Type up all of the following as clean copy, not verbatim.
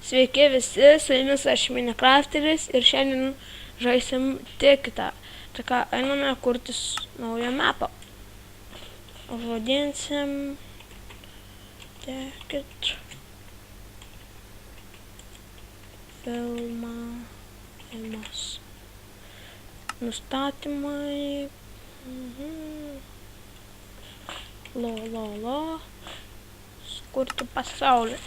Sveiki visi, su jumis aš Minecrafteris ir šiandien žaisim Tikitą. Tai ką, einame kurtis naują mapą. Vadinsim Tikit filmas. Nustatymai. Skurti pasaulį.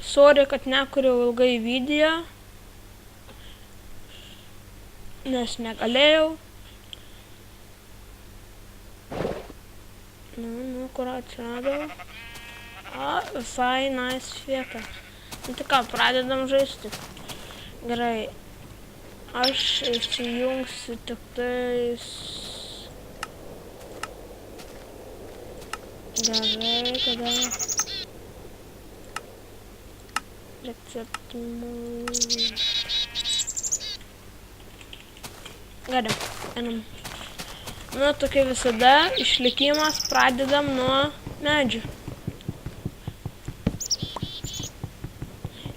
Sorry, kad nekuriau ilgai video, nes negalėjau. Kur atsirado? Visai nice vieta. Tai ką, pradedam žaisti. Gerai. Aš įsijungsiu tik tais... Gerai, kada... Receptų... Gerai, einam. Tokia visada išlikimas pradedam nuo medžių.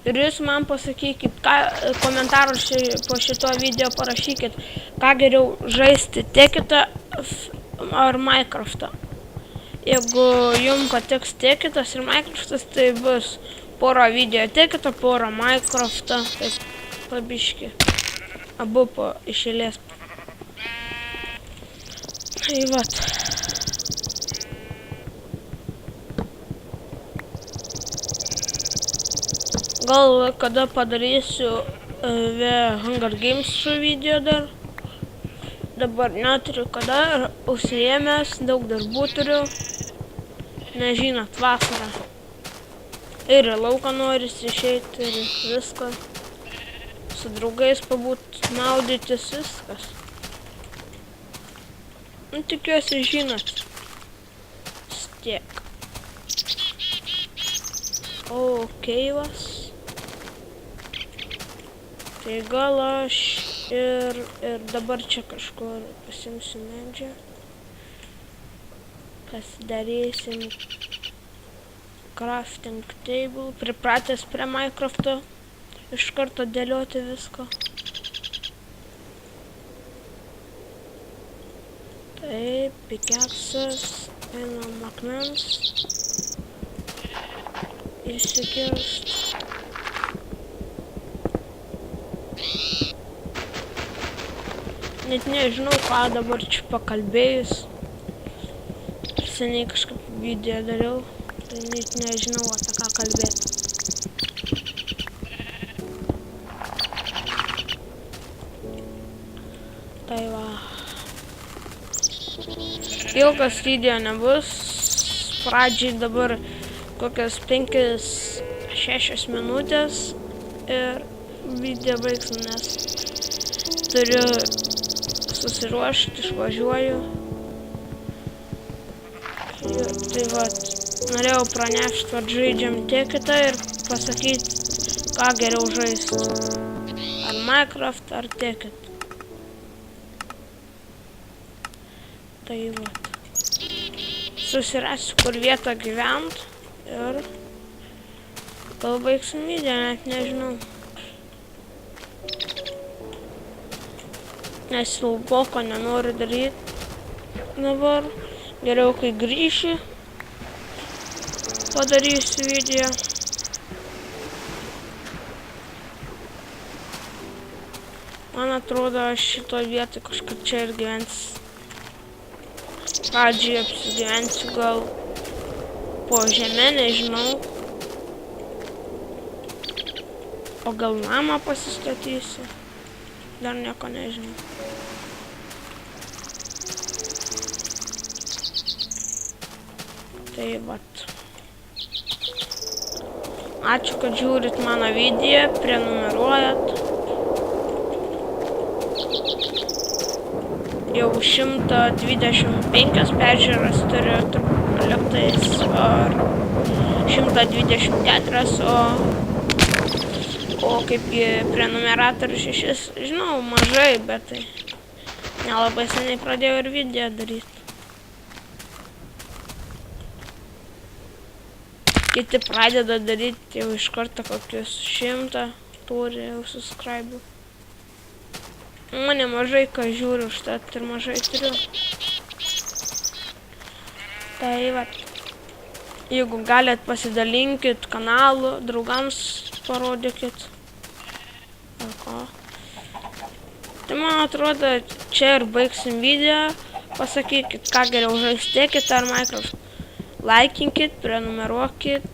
Ir jūs man pasakykit, komentarus po šito video parašykit, ką geriau žaisti, Tikitą ar Minecraftą. Jeigu jums patiks Tikitas ir Minecraftas, tai bus porą video Tikitą, porą Minecraftą, taip pabiški, abu po išėlės. Tai vat. Gal kada padarysiu Hunger Games video dar. Dabar neturiu kada, užsiėmęs, daug darbų turiu. Nežinot, vasarą. Ir į lauką norisi išeiti, ir viską. Su draugais pabūt, maudytis, viskas. Tikiuosi žinot. Stiek. O, keivas. Tai gal aš ir dabar čia kažkur pasimsiu medžią. Pasidarysim crafting table. Pripratęs prie Minecrafto iš karto dėlioti visko. Taip, pikeksas, einam akmens. Išsikirst. Net nežinau, ką dabar čia pakalbėjus. Seniai kažkaip video dariau, tai net nežinau, apie ką kalbėti. Tai va. Ilgas video nebus. Pradžiai dabar kokias 5-6 minutės ir video baigsim, nes turiu susiruošti, išvažiuoju. Tai vat, norėjau pranešti, kad žaidžiam Tikitą ir pasakyti, ką geriau žaisti. Ar Minecraft, ar Tikit. Tai vat. Susirasiu, kur vietą gyvent ir gal baigsim video, net nežinau. Nes ilgoko nenoriu daryti dabar. Geriau, kai grįšiu, padarysiu video. Man atrodo, aš šitoj vietoj kažkur čia ir gyvensiu. Pradžiai apsigyvensiu gal po žeme, nežinau. O gal namą pasistatysiu. Dar nieko nežinau. Tai vat. Ačiū, kad žiūrit mano video, prenumeruojat. Jau 125 peržiūras turiu, liktais ar 124, o kaip prenumeratorių 6, žinau, mažai, bet tai nelabai seniai pradėjau ir video daryti. kiti pradeda daryti jau iš karto kokius 100 turi jau subscribe. Mane mažai ką žiūriu, užtat ir mažai turiu. Tai va, jeigu galit pasidalinkit kanalu, draugams parodykit. Ar ko. Tai man atrodo, čia ir baigsim video. Pasakykit, ką geriau žaisti, Tekit ar Minecraft. Laikinkit, prenumeruokit,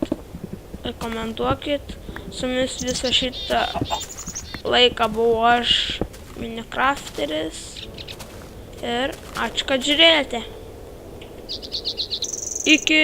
komentuokit. Su jumis visą šitą laiką buvau aš, Minecrafteris. Ir ačiū, kad žiūrėjote. Iki!